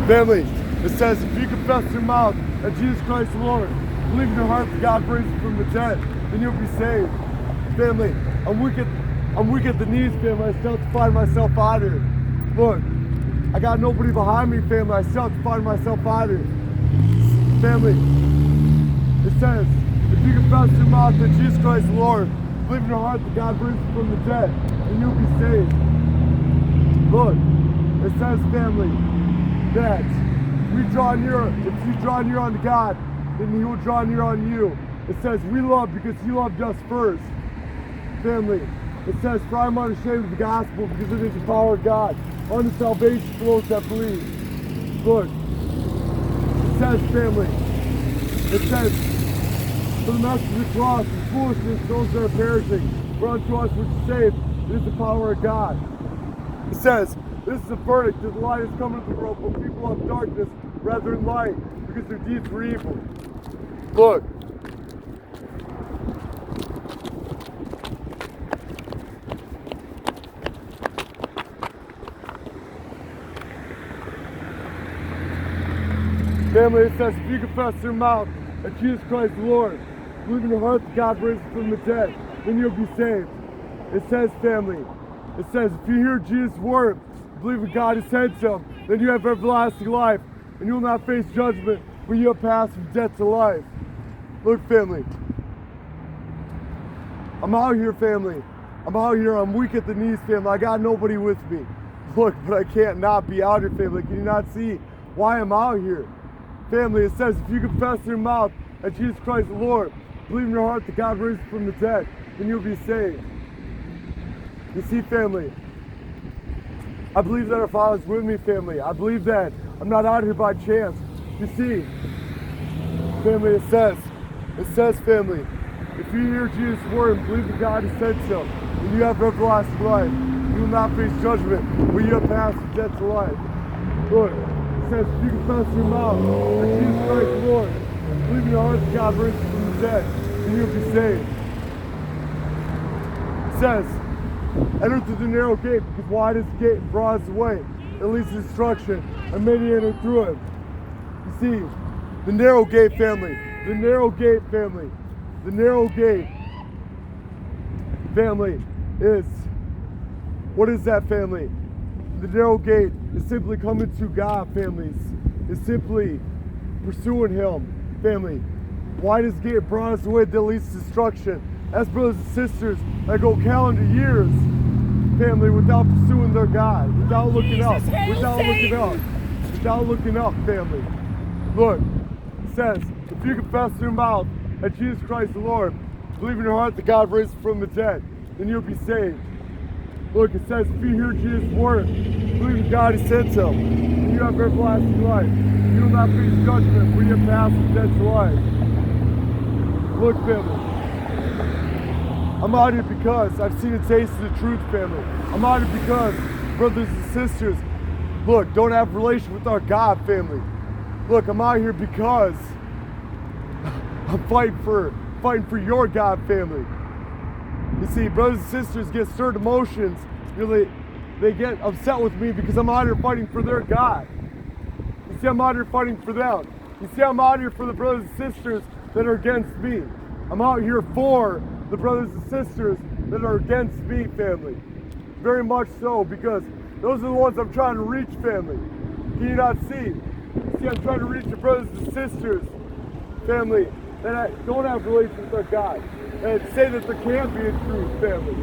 Family, it says, if you confess with your mouth that Jesus Christ is Lord, believe in your heart that God raised him from the dead, then you'll be saved. Family, I'm weak at the knees, family. I still have to find myself out here. Look, I got nobody behind me, family. I still have to find myself out here. Family, it says, if you confess with your mouth that Jesus Christ is Lord, believe in your heart that God raised him from the dead, then you'll be saved. Look, it says, family, that if you draw near unto God, then he will draw near on you. It says, we love because he loved us first. Family, it says, for I am unashamed of the gospel because it is the power of God unto salvation for those that believe. Look, it says, family, it says, for the message of the cross is foolishness to those that are perishing, for unto us which are saved, it is the power of God. It says, this is the verdict that the light is coming into the world, but people love darkness rather than light, because their deeds were evil. Look. Family, it says, if you confess with your mouth that Jesus Christ is Lord, believe in your heart that God raised him from the dead, then you'll be saved. It says, family, it says, if you hear Jesus' word, believe in God has sent him, then you have everlasting life, and you will not face judgment, but you have passed from death to life. Look, family, I'm out here, family. I'm out here, I'm weak at the knees, family. I got nobody with me. Look, but I can't not be out here, family. Can you not see why I'm out here? Family, it says, if you confess in your mouth that Jesus Christ is Lord, believe in your heart that God raised him from the dead, then you'll be saved. You see, family, I believe that our Father's with me, family. I believe that I'm not out here by chance. You see, family, it says, family, if you hear Jesus' word and believe that God has sent him, then you have everlasting life. You will not face judgment, but you have passed from death to life. Look, it says, if you confess in your mouth that Jesus Christ is Lord, believe in your heart that God raised him from the dead, then you'll be saved. It says, enter through the narrow gate, because wide is the gate and broad is the way that leads to destruction, and many enter through it. You see, the narrow gate, family, the narrow gate, family, the narrow gate, family, is, what is that, family? The narrow gate is simply coming to God, families. Is simply pursuing him, family. Wide is the gate, broad is the way that leads to destruction. As brothers and sisters that go calendar years, family, without pursuing their God, without looking up, without looking up, family. Look, it says, if you confess in your mouth that Jesus Christ is the Lord, believe in your heart that God raised him from the dead, then you'll be saved. Look, it says, if you hear Jesus' word, believe in God has sent him, and you have everlasting life. You will not face judgment, for you have passed from death to life. Look, family, I'm out here because I've seen a taste of the truth, family. I'm out here because brothers and sisters, look, don't have a relation with our God, family. Look, I'm out here because I'm fighting for your God, family. You see, brothers and sisters get stirred emotions. They get upset with me because I'm out here fighting for their God. You see, I'm out here fighting for them. You see, I'm out here for the brothers and sisters that are against me. I'm out here for the brothers and sisters that are against me, family. Very much so, because those are the ones I'm trying to reach, family. Can you not see? See, I'm trying to reach the brothers and sisters, family, that don't have relations with our God, and say that there can be a truth, family.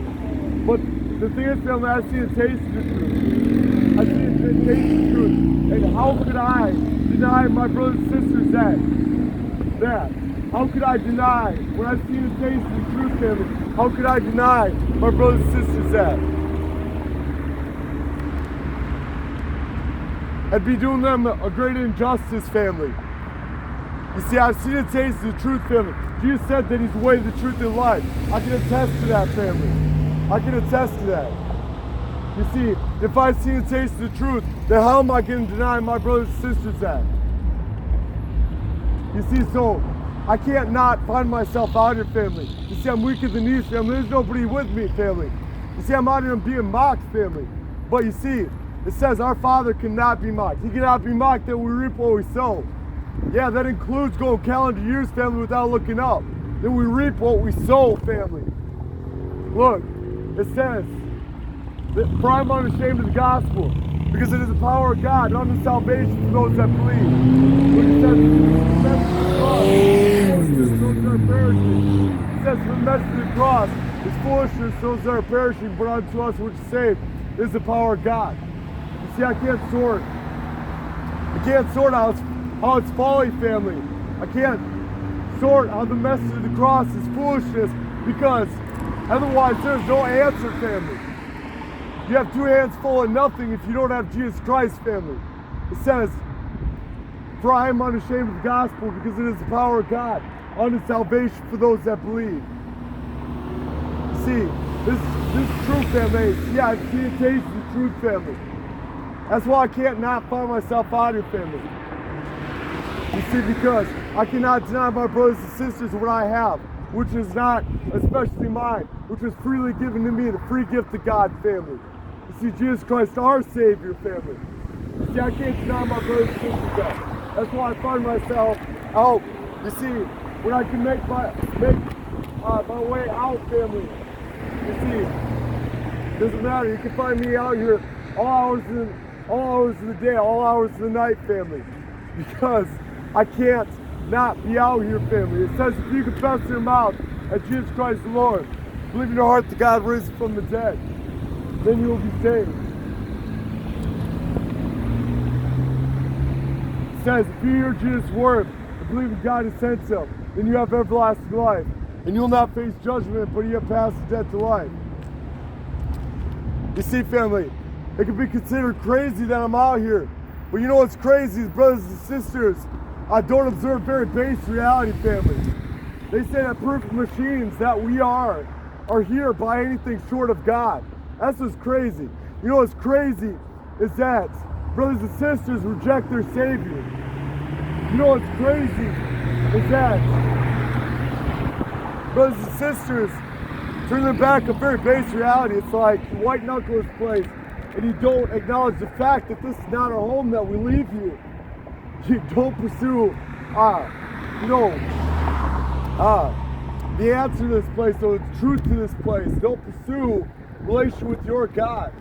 But the thing is, family, I see a taste of the truth. I see a taste of the truth. And how could I deny my brothers and sisters that? How could I deny, when I've seen a taste of the truth, family, how could I deny my brothers and sisters that? I'd be doing them a great injustice, family. You see, I've seen a taste of the truth, family. Jesus said that he's the way, the truth, and life. I can attest to that, family. I can attest to that. You see, if I've seen a taste of the truth, then how am I going to deny my brothers and sisters that? You see, so I can't not find myself out here, family. You see, I'm weak at the knees, family. There's nobody with me, family. You see, I'm out here and being mocked, family. But you see, It says our Father cannot be mocked. He cannot be mocked that we reap what we sow. Yeah, that includes going calendar years, family, without looking up. Then we reap what we sow, family. Look, it says, for I'm unashamed of the gospel, because it is the power of God unto salvation for those that believe. Look, it says, the message of the cross is those that are perishing. It says, for the message of the cross is foolishness to those that are perishing, but unto us which are saved is the power of God. You see, I can't sort how it's folly, family. I can't sort how the message of the cross is foolishness, because otherwise there's no answer, family. You have two hands full of nothing if you don't have Jesus Christ, family. It says, for I am unashamed of the gospel, because it is the power of God unto salvation for those that believe. See, this is true, family. Yeah, I see and taste the truth, family. That's why I can't not find myself out here, family. You see, because I cannot deny my brothers and sisters what I have, which is not especially mine, which was freely given to me, the free gift of God, family. You see, Jesus Christ, our Savior, family. You see, I can't deny my brothers and sisters that. That's why I find myself out. You see, when I can make my way out, family. You see, doesn't matter. You can find me out here all hours of the day, all hours of the night, family. Because I can't not be out here, family. It says if you confess in your mouth that Jesus Christ is Lord, believe in your heart that God raised from the dead, then you will be saved. It says if you hear Jesus' word and believe in God who sent him, then you have everlasting life. And you'll not face judgment, but you have passed from death to life. You see, family, it can be considered crazy that I'm out here. But you know what's crazy is brothers and sisters don't observe very base reality, family. They say that perfect machines that we are here by anything short of God. That's what's crazy. You know what's crazy is that brothers and sisters reject their Savior. You know what's crazy is that brothers and sisters turn their back on very base reality. It's like white knuckles place, and you don't acknowledge the fact that this is not our home that we leave you. You don't pursue, the answer to this place, so the truth to this place. Don't pursue relation with your God.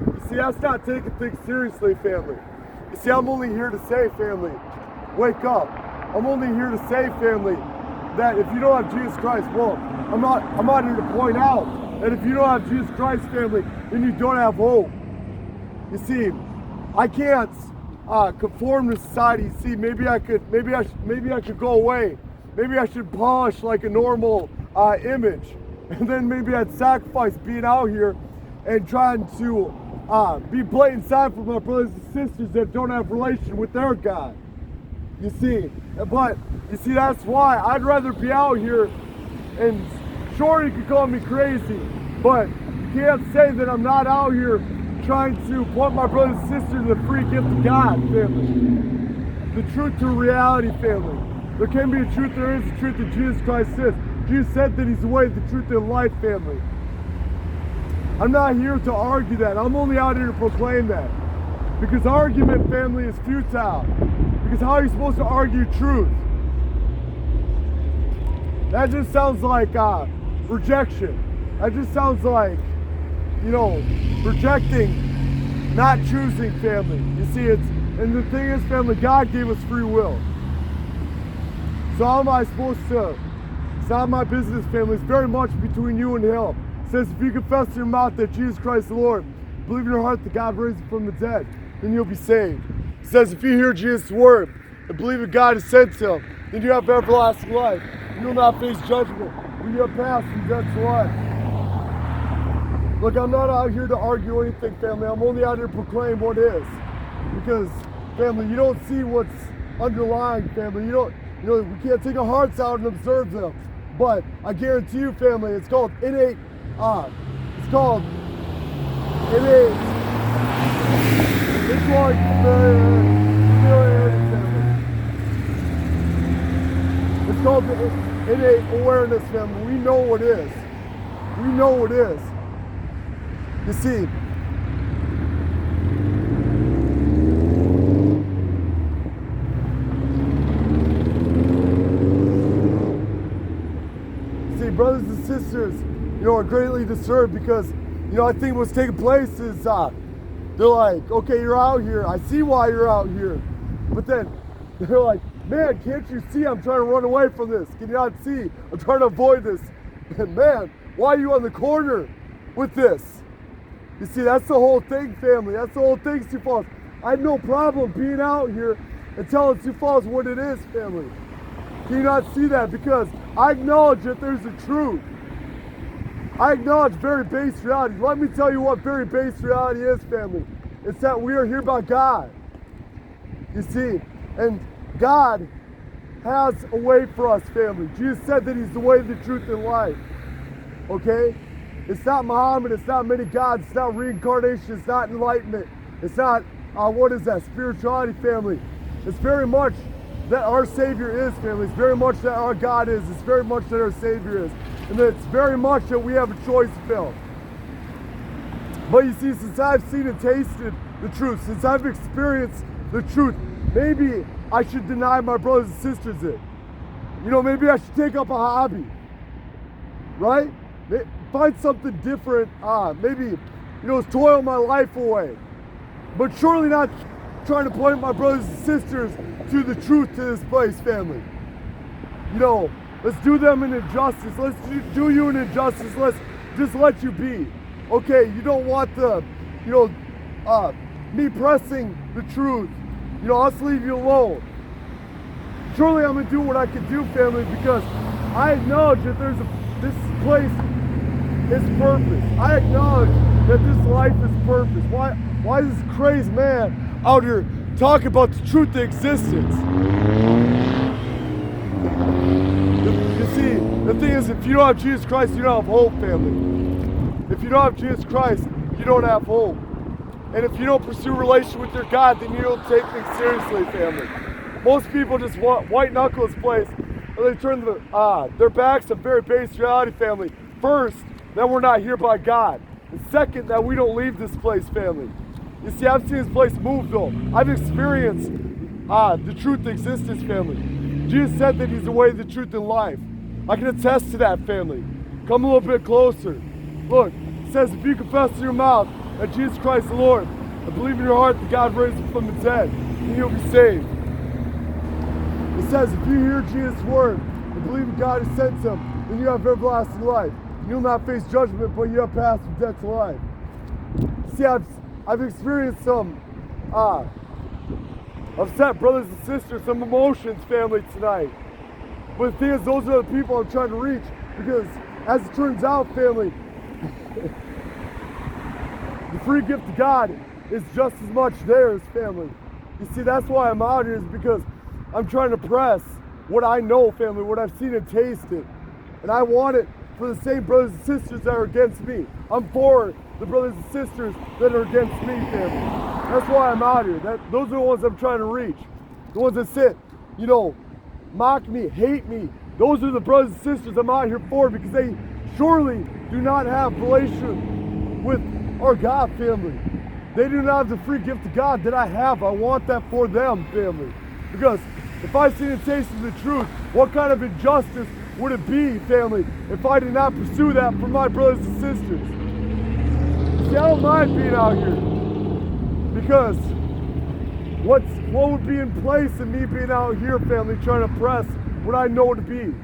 You see, that's not taking things seriously, family. You see, I'm only here to say, family, wake up. I'm only here to say, family, that if you don't have Jesus Christ, well, I'm not here to point out that if you don't have Jesus Christ, family, then you don't have hope. You see, I can't conform to society. See, maybe I could go away. Maybe I should polish like a normal image, and then maybe I'd sacrifice being out here and trying to be blatant side for my brothers and sisters that don't have relation with their God. You see, but you see, that's why I'd rather be out here. And sure, you can call me crazy, but you can't say that I'm not out here trying to point my brothers and sisters to the free gift of God, family. The truth to reality, family. There can be a truth, there is a truth that Jesus Christ says. Jesus said that he's the way, the truth, and life, family. I'm not here to argue that. I'm only out here to proclaim that. Because argument, family, is futile. Because how are you supposed to argue truth? That just sounds like rejection. That just sounds like, rejecting, not choosing, family. You see, and the thing is, family, God gave us free will. So how am I supposed to? It's not my business, family. It's very much between you and him. It says, if you confess in your mouth that Jesus Christ is the Lord, believe in your heart that God raised him from the dead, then you'll be saved. It says, if you hear Jesus' word and believe in God who sent him, then you have everlasting life. You will not face judgment when you have passed from death to life. Look, I'm not out here to argue anything, family. I'm only out here to proclaim what is. Because, family, you don't see what's underlying, family. We can't take our hearts out and observe them. But I guarantee you, family, it's called innate. It's called innate. It's like it's called the innate awareness, family. We know what it is. We know what it is. You see, sisters, are greatly disturbed because, I think what's taking place is they're like, okay, you're out here. I see why you're out here. But then they're like, man, can't you see I'm trying to run away from this? Can you not see? I'm trying to avoid this. And man, why are you on the corner with this? You see, that's the whole thing, family. That's the whole thing, Sioux Falls. I have no problem being out here and telling Sioux Falls what it is, family. Can you not see that? Because I acknowledge that there's a truth. I acknowledge very base reality. Let me tell you what very base reality is, family. It's that we are here by God. You see, and God has a way for us, family. Jesus said that He's the way, the truth, and life. Okay? It's not Muhammad, it's not many gods, it's not reincarnation, it's not enlightenment, it's not, what is that, spirituality, family. It's very much that our Savior is, family. It's very much that our God is. It's very much that our Savior is. And it's very much that we have a choice to fill. But you see, since I've seen and tasted the truth, since I've experienced the truth, maybe I should deny my brothers and sisters it. Maybe I should take up a hobby, right? Find something different. Maybe, toil my life away. But surely not trying to point my brothers and sisters to the truth to this place, family. Let's do them an injustice. Let's do you an injustice. Let's just let you be. Okay, you don't want the, me pressing the truth. Let's leave you alone. Surely I'm going to do what I can do, family, because I acknowledge that this place is purpose. I acknowledge that this life is purpose. Why is this crazy man out here talking about the truth of existence? You see, the thing is, if you don't have Jesus Christ, you don't have hope, family. If you don't have Jesus Christ, you don't have hope. And if you don't pursue a relationship with your God, then you don't take things seriously, family. Most people just want white knuckle this place, and they turn their backs on very base reality, family. First, that we're not here by God. And second, that we don't leave this place, family. You see, I've seen this place move, though. I've experienced the truth of existence, family. Jesus said that He's the way, the truth, and life. I can attest to that, family. Come a little bit closer. Look, it says, if you confess in your mouth that Jesus Christ is the Lord, and believe in your heart that God raised Him from the dead, then you'll be saved. It says, if you hear Jesus' word and believe in God who sent Him, then you have everlasting life. You'll not face judgment, but you have passed from death to life. See, I've experienced some upset brothers and sisters, some emotions, family, tonight. But the thing is, those are the people I'm trying to reach, because as it turns out, family, the free gift of God is just as much theirs, family. You see, that's why I'm out here, is because I'm trying to press what I know, family, what I've seen and tasted. And I want it for the same brothers and sisters that are against me. I'm for the brothers and sisters that are against me, family. That's why I'm out here. Those are the ones I'm trying to reach. The ones that sit, mock me, hate me. Those are the brothers and sisters I'm out here for, because they surely do not have relation with our God, family. They do not have the free gift of God that I have. I want that for them, family. Because if I see and taste the truth, what kind of injustice would it be, family, if I did not pursue that for my brothers and sisters? See, I don't mind being out here, because what would be in place of me being out here, family, trying to press what I know to be?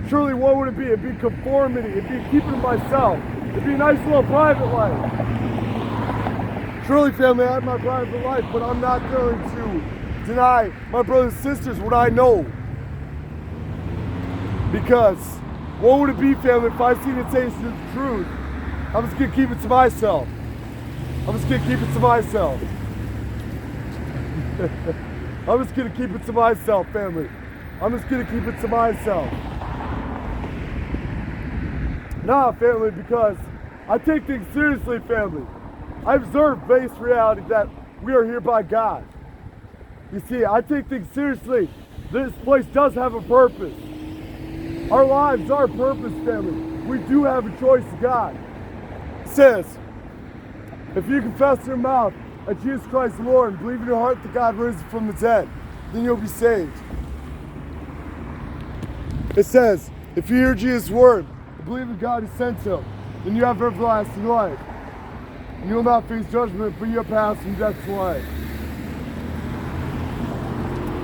Surely what would it be? It'd be conformity. It'd be keeping to myself. It'd be a nice little private life. Surely, family, I have my private life, but I'm not going to deny my brothers and sisters what I know. Because what would it be, family, if I seen and tasted the truth? I'm just going to keep it to myself. I'm just going to keep it to myself. I'm just going to keep it to myself, family. I'm just going to keep it to myself. Nah, family, because I take things seriously, family. I observe base reality that we are here by God. You see, I take things seriously. This place does have a purpose. Our lives are purpose, family. We do have a choice to God. It says, if you confess in your mouth that Jesus Christ is Lord and believe in your heart that God raised Him from the dead, then you'll be saved. It says, If you hear Jesus' word and believe in God who sent him, then you have everlasting life. And you will not face judgment, but you have passed from death to life.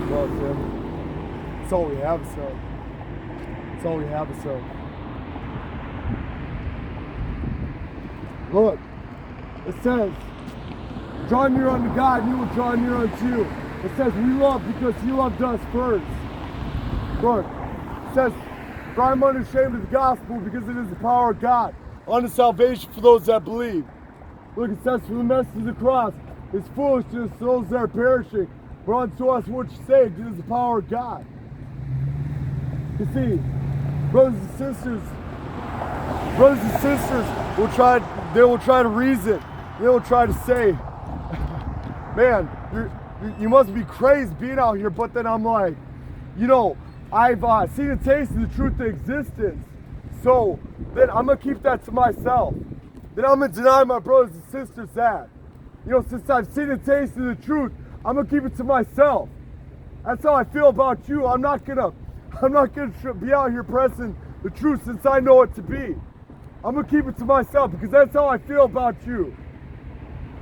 Well, family, that's all we have, son. That's all we have, son. Look, it says, draw near unto God, and he will draw near unto you. It says, we love because he loved us first. Look, it says, for I am unashamed of the gospel because it is the power of God unto salvation for those that believe. Look, it says, for the message of the cross is foolishness to those that are perishing, but unto us which are saved, it is the power of God. You see, brothers and sisters will try to reason. They will try to say, man, you must be crazy being out here. But then I'm like, you know, I've seen a taste of the truth of existence. So then I'm going to keep that to myself. Then I'm going to deny my brothers and sisters that. You know, since I've seen a taste of the truth, I'm going to keep it to myself. That's how I feel about you. I'm not going to be out here pressing the truth since I know it to be. I'm going to keep it to myself because that's how I feel about you.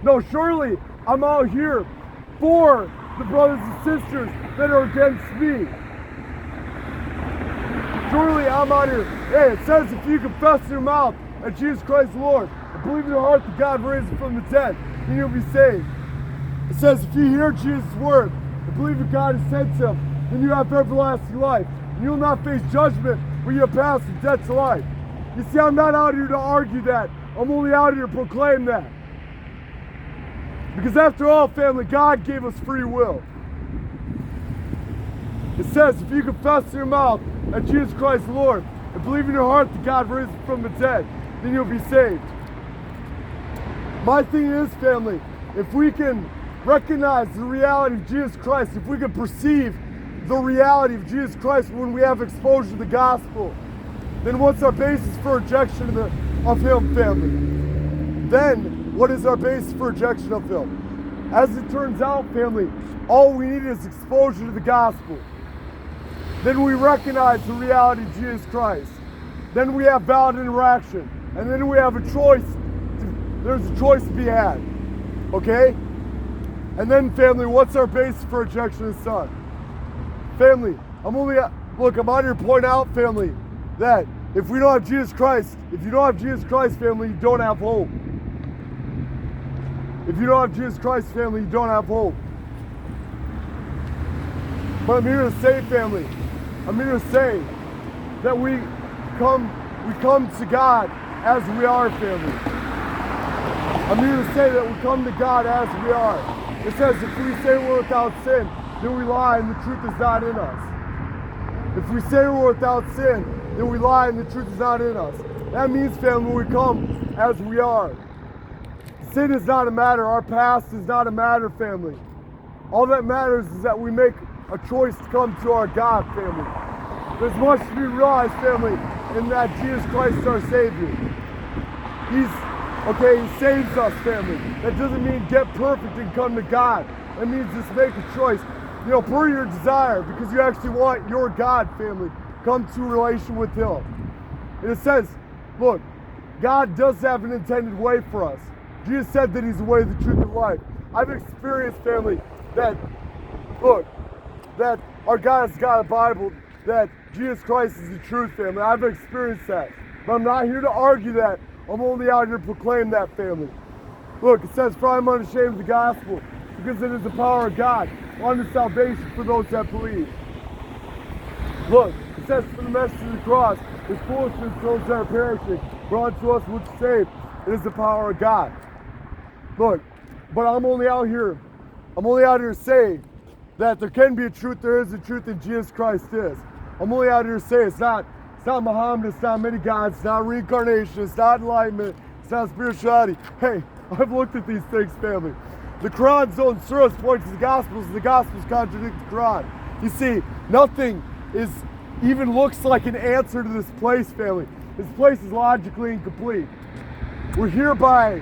No, surely I'm out here for the brothers and sisters that are against me. Surely I'm out here. Hey, it says if you confess in your mouth that Jesus Christ is Lord and believe in your heart that God raised him from the dead, then you'll be saved. It says if you hear Jesus' word and believe that God has sent him, then you have everlasting life. And you will not face judgment, but you have passed from death to life. You see, I'm not out here to argue that. I'm only out here to proclaim that. Because after all, family, God gave us free will. It says, if you confess in your mouth that Jesus Christ is Lord and believe in your heart that God raised him from the dead, then you'll be saved. My thing is, family, if we can recognize the reality of Jesus Christ, if we can perceive the reality of Jesus Christ when we have exposure to the gospel, then what's our basis for rejection of him, family? Then, what is our basis for rejection of him? As it turns out, family, all we need is exposure to the gospel. Then we recognize the reality of Jesus Christ. Then we have valid interaction. And then we have a choice. There's a choice to be had. Okay? And then, family, what's our basis for rejection of the Son? Family, I'm out here to point out, family, that if we don't have Jesus Christ, if you don't have Jesus Christ, family, you don't have hope. If you don't have Jesus Christ, family, you don't have hope. But I'm here to say, family, I'm here to say that we come to God as we are, family. I'm here to say that we come to God as we are. It says if we say we're without sin, then we lie and the truth is not in us. If we say we're without sin, then we lie and the truth is not in us. That means, family, we come as we are. Sin is not a matter. Our past is not a matter, family. All that matters is that we make a choice to come to our God, family. There's much to be realized, family, in that Jesus Christ is our Savior. He saves us, family. That doesn't mean get perfect and come to God. That means just make a choice, per your desire, because you actually want your God, family, come to a relation with him. And it says, look, God does have an intended way for us. Jesus said that he's the way, the truth, and life. I've experienced, family, that our God has got a Bible, that Jesus Christ is the truth, family. I've experienced that. But I'm not here to argue that. I'm only out here to proclaim that, family. Look, it says, for I am unashamed of the gospel, because it is the power of God unto salvation for those that believe. Look, it says, for the message of the cross is foolishness to those that are perishing, but unto us which are saved, it is the power of God. Look, but I'm only out here to say that there can be a truth, there is a truth, and Jesus Christ is. I'm only out here to say it's not Muhammad, it's not many gods, it's not reincarnation, it's not enlightenment, it's not spirituality. Hey, I've looked at these things, family. The Quran's own surahs point to the Gospels, and the Gospels contradict the Quran. You see, nothing even looks like an answer to this place, family. This place is logically incomplete. We're here by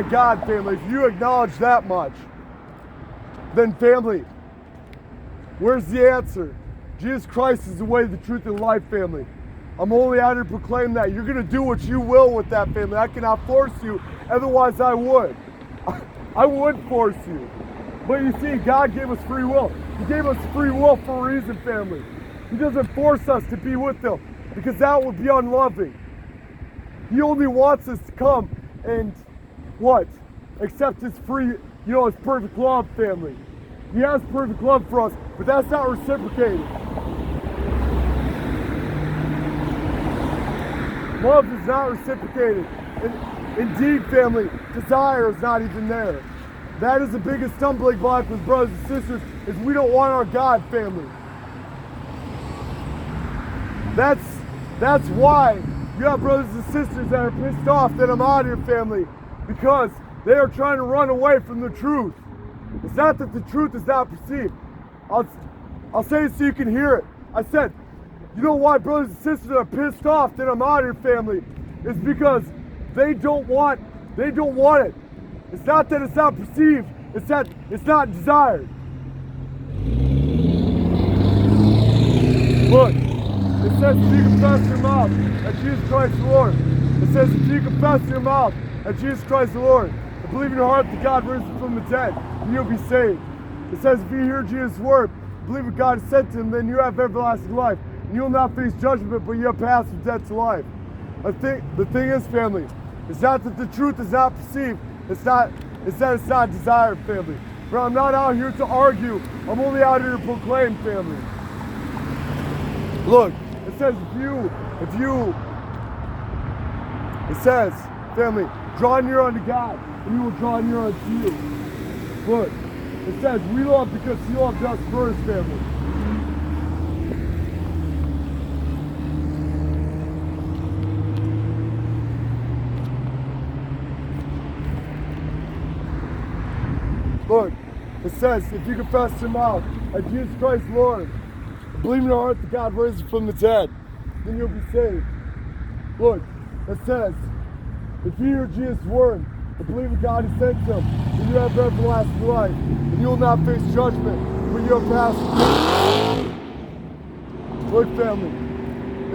God, family. If you acknowledge that much, then, family, where's the answer? Jesus Christ is the way, the truth, and life, family. I'm only out here to proclaim that. You're going to do what you will with that, family. I cannot force you, otherwise I would. I would force you. But you see, God gave us free will. He gave us free will for a reason, family. He doesn't force us to be with Him, because that would be unloving. He only wants us to come and what? Accept His free, His perfect love, family. He has perfect love for us, but that's not reciprocated. Love is not reciprocated. And indeed, family, desire is not even there. That is the biggest stumbling block with brothers and sisters, is we don't want our God, family. That's why you have brothers and sisters that are pissed off that I'm out here, family, because they are trying to run away from the truth. It's not that the truth is not perceived. I'll say it so you can hear it. I said, you know why brothers and sisters are pissed off that I'm out here, family? It's because they don't want it. It's not that it's not perceived, it's that it's not desired. Look, it says if you confess your mouth that Jesus Christ is the Lord. It says if you confess your mouth that Jesus Christ is the Lord, and believe in your heart that God risen from the dead, and you'll be saved. It says if you hear Jesus' word, believe what God has said to Him, then you have everlasting life. And you'll not face judgment, but you have passed from death to life. The thing is, family, it's not that the truth is not perceived, it's that it's not desired, family. But I'm not out here to argue, I'm only out here to proclaim, family. Look, it says it says, family, draw near unto God, and He will draw near unto you. Look, it says we love because He loved us first, family. Look, it says, if you confess your mouth that Jesus Christ is Lord, and believe in your heart that God risen from the dead, then you'll be saved. Look, it says, if you hear Jesus' word and believe in God who sent Him, then you have everlasting life, and you will not face judgment, but you'll pass. Look, family,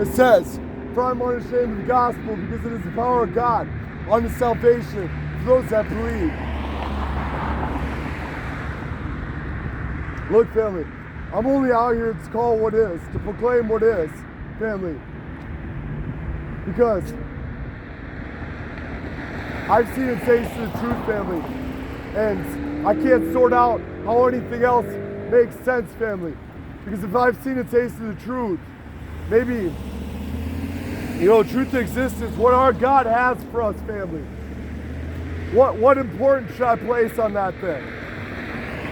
it says, for I'm unashamed of the gospel, because it is the power of God unto salvation for those that believe. Look, family, I'm only out here to call what is, to proclaim what is, family. Because I've seen it taste of the truth, family. And I can't sort out how anything else makes sense, family. Because if I've seen a taste of the truth, maybe, truth exists is what our God has for us, family. What importance should I place on that thing?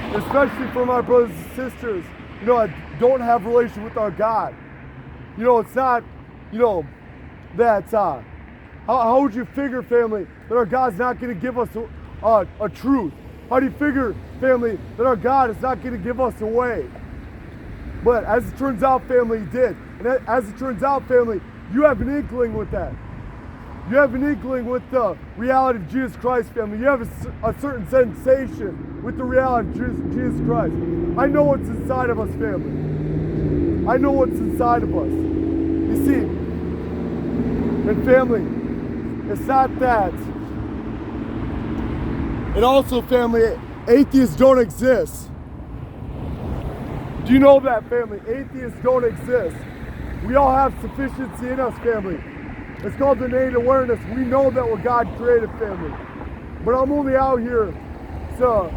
Especially for my brothers and sisters, that don't have a relation with our God. It's not, that, how would you figure, family, that our God's not going to give us a truth? How do you figure, family, that our God is not going to give us a way? But as it turns out, family, He did. And as it turns out, family, you have an inkling with that. You have an inkling with the reality of Jesus Christ, family. You have a certain sensation with the reality of Jesus Christ. I know what's inside of us, family. I know what's inside of us. You see, and family, it's not that. And also, family, atheists don't exist. Do you know that, family? Atheists don't exist. We all have sufficiency in us, family. It's called innate awareness. We know that we're God created, family. But I'm only out here to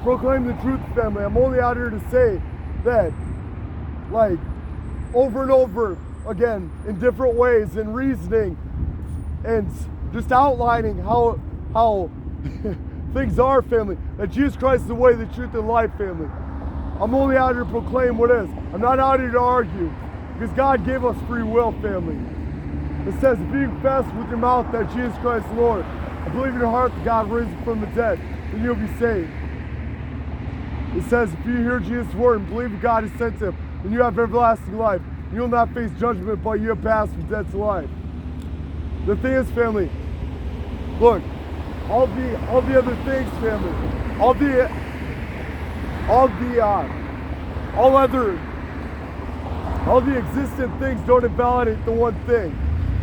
proclaim the truth, family. I'm only out here to say that, over and over again, in different ways, in reasoning, and just outlining how things are, family. That Jesus Christ is the way, the truth, and life, family. I'm only out here to proclaim what is. I'm not out here to argue, because God gave us free will, family. It says, if you confess with your mouth that Jesus Christ is Lord, and believe in your heart that God risen from the dead, then you'll be saved. It says, if you hear Jesus' word and believe in God who sent Him, then you have everlasting life. You will not face judgment, but you have passed from death to life. The thing is, family, look, all the other things, family, All the existent things don't invalidate the one thing.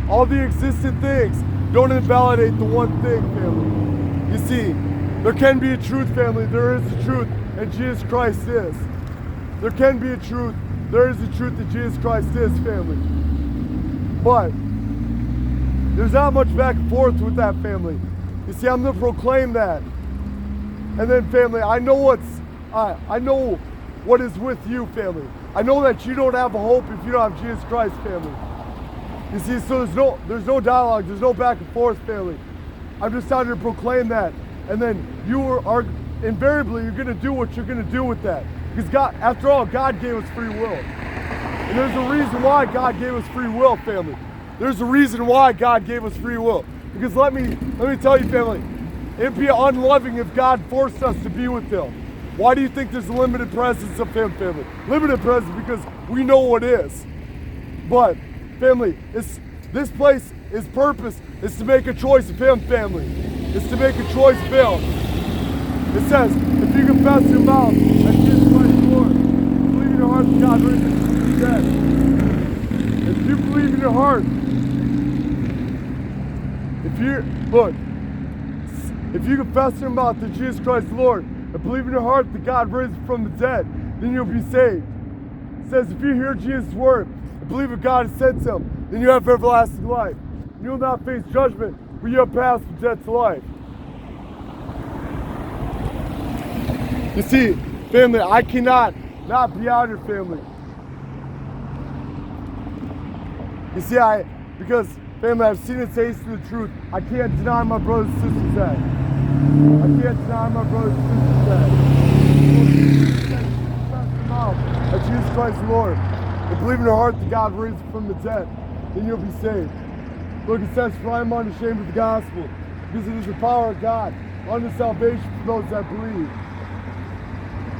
All the existent things don't invalidate the one thing, family. You see, there can be a truth, family. There is a truth, and Jesus Christ is. There can be a truth. There is a truth that Jesus Christ is, family. But there's not much back and forth with that, family. You see, I'm going to proclaim that. And then, family, I know what is with you, family. I know that you don't have a hope if you don't have Jesus Christ, family. You see, so there's no dialogue, there's no back and forth, family. I'm just out here to proclaim that. And then you are invariably, you're going to do what you're going to do with that. Because God, after all, God gave us free will. And there's a reason why God gave us free will, family. There's a reason why God gave us free will. Because let me tell you, family, it'd be unloving if God forced us to be with Him. Why do you think there's a limited presence of Him, family? Limited presence because we know what is. But, family, this place, its purpose is to make a choice of Him, family. It's to make a choice of Him. It says, if you confess your mouth that Jesus Christ is Lord, believe in your heart that God raised Him from the dead. If you believe in your heart, if you confess your mouth that Jesus Christ is Lord, and believe in your heart that God raised Him from the dead, then you'll be saved. It says, if you hear Jesus' word and believe that God has sent Him, then you have everlasting life. You will not face judgment, but you have passed from death to life. You see, family, I cannot not be out here, family. You see, because, family, I've seen and tasted the truth. I can't deny my brothers and sisters that. I can't deny my brothers and sisters that Jesus Christ is Lord, and believe in your heart that God raised Him from the dead, then you'll be saved. Look, it says, for I am unashamed of the gospel, because it is the power of God unto salvation for those that believe.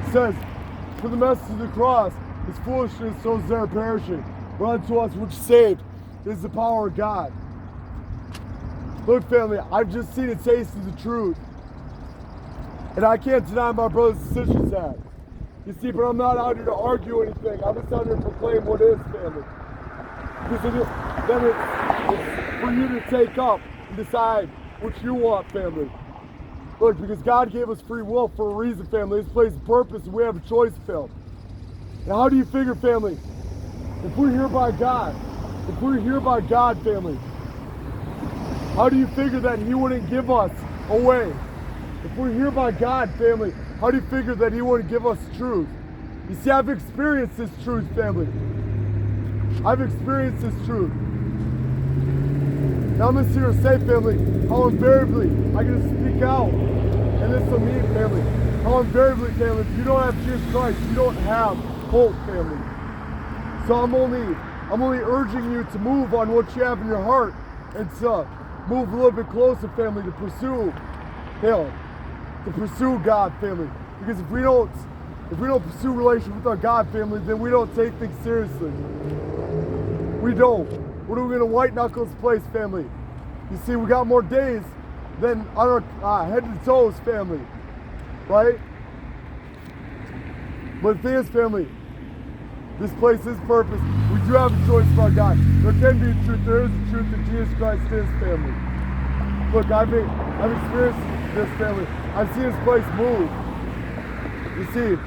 It says, for the message of the cross is foolishness to those that are perishing, but unto us which are saved is the power of God. Look, family, I've just seen and tasted the truth. And I can't deny my brothers and sisters that. You see, but I'm not out here to argue anything. I'm just out here to proclaim what is, family. Because then it's for you to take up and decide what you want, family. Look, because God gave us free will for a reason, family. This plays a purpose and we have a choice, family. And how do you figure, family? If we're here by God, family, how do you figure that He wouldn't give us away? If we're here by God, family, how do you figure that He wouldn't give us truth? You see, I've experienced this truth, family. I've experienced this truth. Now I'm just here to say, family, how invariably I can speak out. And this will mean, family, how invariably, family, if you don't have Jesus Christ, you don't have hope, family. So I'm only urging you to move on what you have in your heart and to move a little bit closer, family, to pursue Him, to pursue God, family. Because if we don't pursue relationship with our God, family, then we don't take things seriously. We don't. What are we going to white knuckle this place, family? You see, we got more days than on our head to toes, family, right? But the thing is, family, this place is purpose. We do have a choice for our God. There can be a truth. There is a truth that Jesus Christ is, family. Look, I've experienced this, family. I've seen this place move. You see,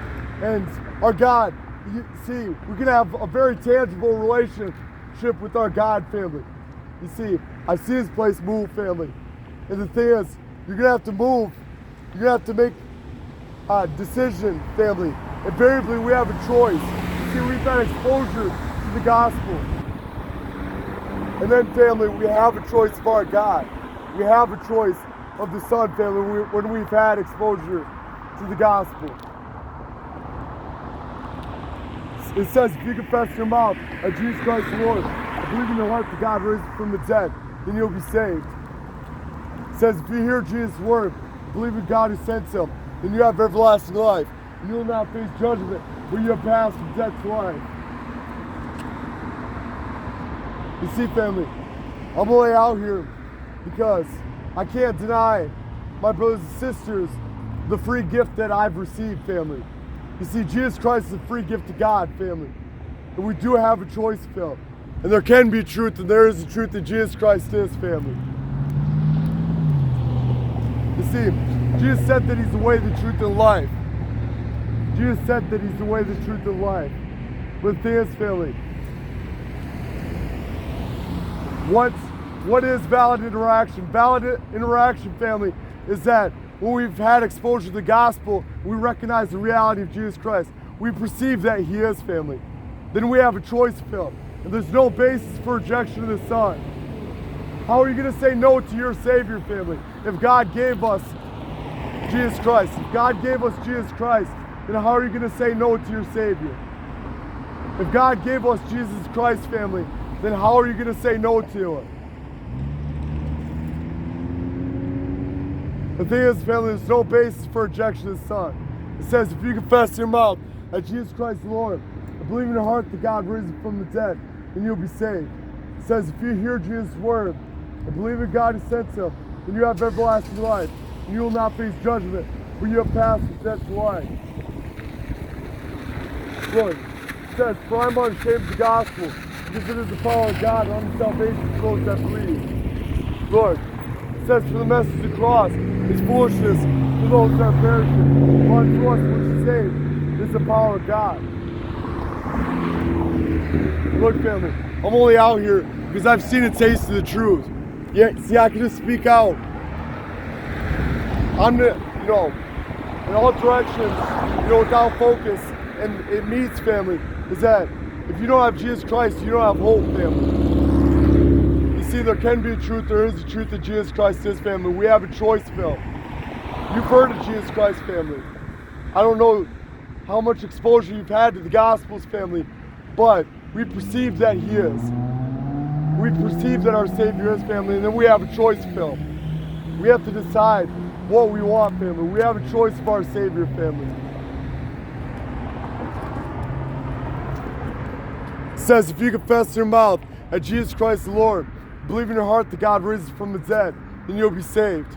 and our God, you see, we can have a very tangible relationship with our God, family. You see, I see this place move, family. And the thing is, you're going to have to move. You're going to have to make a decision, family. Invariably, we have a choice. You see, we've had exposure to the gospel. And then, family, we have a choice of our God. We have a choice of the Son, family, when we've had exposure to the gospel. It says, if you confess your mouth that Jesus Christ is Lord, and believe in your heart that God raised Him from the dead, then you'll be saved. It says, if you hear Jesus' word, believe in God who sent Him, then you have everlasting life. And you will not face judgment, but you have passed from death to life. You see, family, I'm only out here because I can't deny my brothers and sisters the free gift that I've received, family. You see, Jesus Christ is a free gift to God, family. And we do have a choice, Phil. And there can be truth, and there is a truth that Jesus Christ is, family. You see, Jesus said that he's the way, the truth, and life. Jesus said that he's the way, the truth, and life. But the thing is, family, what is valid interaction? Valid interaction, family, is that when we've had exposure to the gospel, we recognize the reality of Jesus Christ. We perceive that he is, family. Then we have a choice, Phil. And there's no basis for rejection of the Son. How are you going to say no to your Savior, family, if God gave us Jesus Christ? If God gave us Jesus Christ, then how are you going to say no to your Savior? If God gave us Jesus Christ, family, then how are you going to say no to it? The thing is, family, there's no basis for rejection of the Son. It says, if you confess in your mouth that Jesus Christ is Lord, and believe in your heart that God raised him from the dead, then you'll be saved. It says, if you hear Jesus' word and believe in God who sent him, then you have everlasting life, and you will not face judgment, but you have passed from death to life. Look, it says, for I'm unashamed of the gospel, because it is the power of God unto salvation for those that believe. Lord, it says, for the message of the cross is foolishness for those that are perishing, but unto us which is saved is the power of God. Look, family, I'm only out here because I've seen a taste of the truth. Yeah, see, I can just speak out. In all directions, without focus, and it means, family, is that if you don't have Jesus Christ, you don't have hope, family. You see, there can be a truth, there is a truth that Jesus Christ is, family. We have a choice, Phil. You've heard of Jesus Christ, family. I don't know how much exposure you've had to the Gospels, family, but we perceive that he is. We perceive that our Savior is, family, and then we have a choice, Phil. We have to decide what we want, family. We have a choice of our Savior, family. It says, if you confess in your mouth that Jesus Christ is the Lord, believe in your heart that God raised him from the dead, then you'll be saved.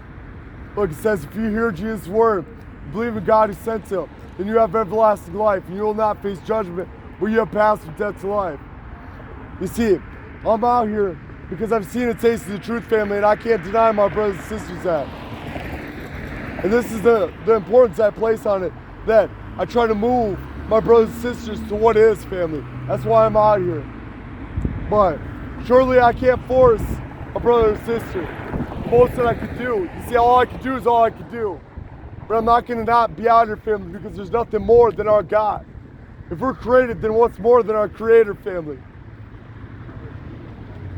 Look, it says, if you hear Jesus' word, believe in God who sent him, then you have everlasting life, and you will not face judgment, but you have passed from death to life. You see, I'm out here because I've seen a taste of the truth, family, and I can't deny my brothers and sisters that. And this is the importance I place on it, that I try to move my brothers and sisters to what is, family. That's why I'm out here. But surely I can't force a brother or sister. Most that I could do. You see, all I could do is all I could do. But I'm not going to not be out here, family, because there's nothing more than our God. If we're created, then what's more than our Creator, family?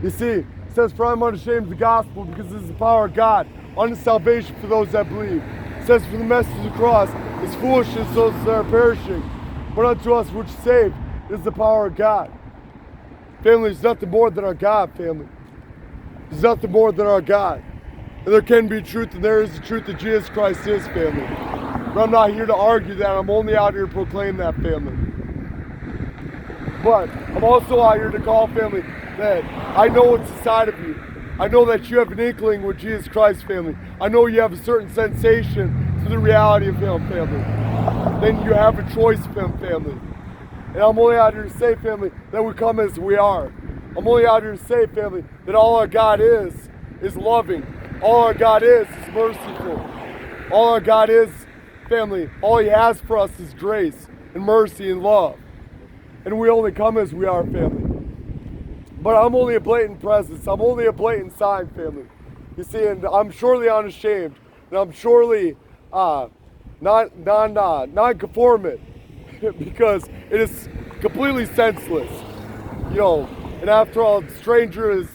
You see, it says, for I'm unashamed of the gospel, because it is the power of God unto salvation for those that believe. It says, for the message of the cross is foolishness to those that are perishing, but unto us which are saved is the power of God. Family, there's nothing more than our God, family. There's nothing more than our God. And there can be truth, and there is the truth that Jesus Christ is, family. But I'm not here to argue that. I'm only out here to proclaim that, family. But I'm also out here to call, family, that I know what's inside of you. I know that you have an inkling with Jesus Christ, family. I know you have a certain sensation to the reality of him, family. Then you have a choice of him, family. And I'm only out here to say, family, that we come as we are. I'm only out here to say, family, that all our God is loving. All our God is merciful. All our God is, family, all he has for us is grace and mercy and love. And we only come as we are, family. But I'm only a blatant presence. I'm only a blatant sign, family. You see, and I'm surely unashamed. And I'm surely non-conformant because it is completely senseless. And after all, stranger is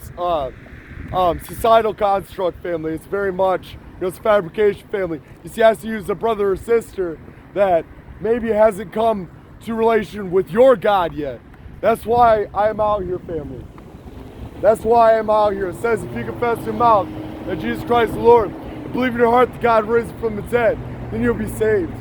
societal construct, family. It's very much, it's fabrication, family. You see, I have to use a brother or sister that maybe hasn't come to relation with your God yet. That's why I'm out here, family. That's why I'm out here. It says, if you confess in your mouth that Jesus Christ is the Lord, believe in your heart that God raised him from the dead, then you'll be saved.